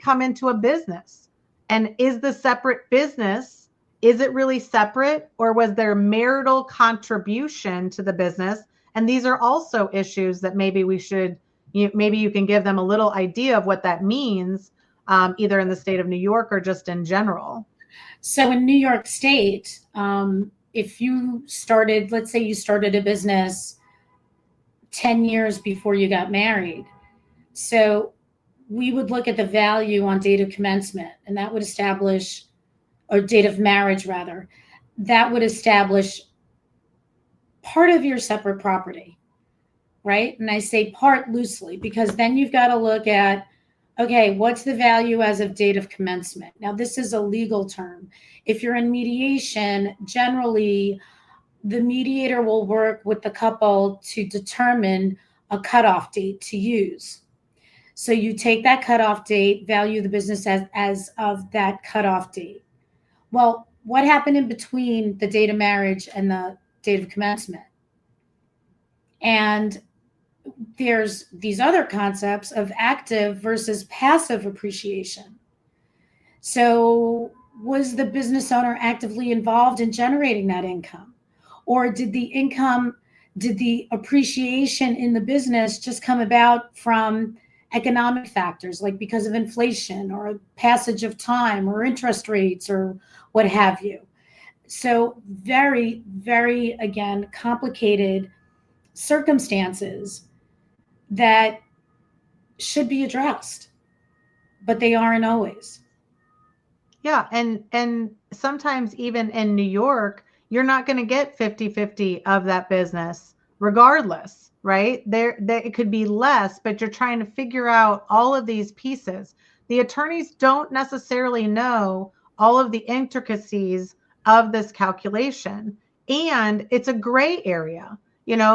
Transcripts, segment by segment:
come into a business? And is the separate business, is it really separate, or was there marital contribution to the business? And these are also issues that maybe we should, maybe you can give them a little idea of what that means, either in the state of New York or just in general. So in New York State, if you started, let's say you started a business 10 years before you got married. So we would look at the value on date of commencement, and that would establish, or date of marriage rather, that would establish part of your separate property, right? And I say part loosely because then you've got to look at, okay, what's the value as of date of commencement? Now, this is a legal term. If you're in mediation, generally, the mediator will work with the couple to determine a cutoff date to use. So you take that cutoff date, value the business as of that cutoff date. Well, what happened in between the date of marriage and the date of commencement? And there's these other concepts of active versus passive appreciation. So was the business owner actively involved in generating that income? Or did the appreciation in the business just come about from economic factors, like because of inflation or passage of time or interest rates or what have you? So very, very, again, complicated circumstances that should be addressed, but they aren't always. Yeah. And sometimes even in New York, you're not going to get 50-50 of that business regardless, right? There it could be less, but you're trying to figure out all of these pieces. The attorneys don't necessarily know all of the intricacies of this calculation, and it's a gray area,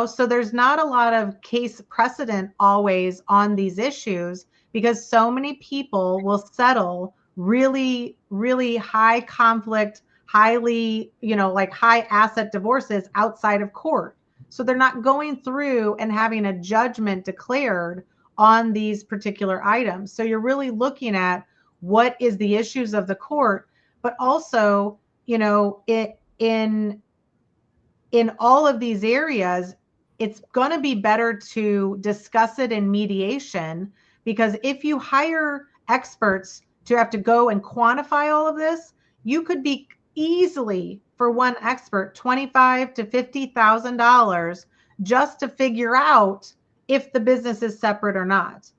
so there's not a lot of case precedent always on these issues because so many people will settle really, really high conflict, highly, like high asset divorces outside of court. So they're not going through and having a judgment declared on these particular items. So you're really looking at what is the issues of the court, but also, in all of these areas, it's going to be better to discuss it in mediation, because if you hire experts to have to go and quantify all of this, you could be easily, for one expert, $25,000 to $50,000 just to figure out if the business is separate or not.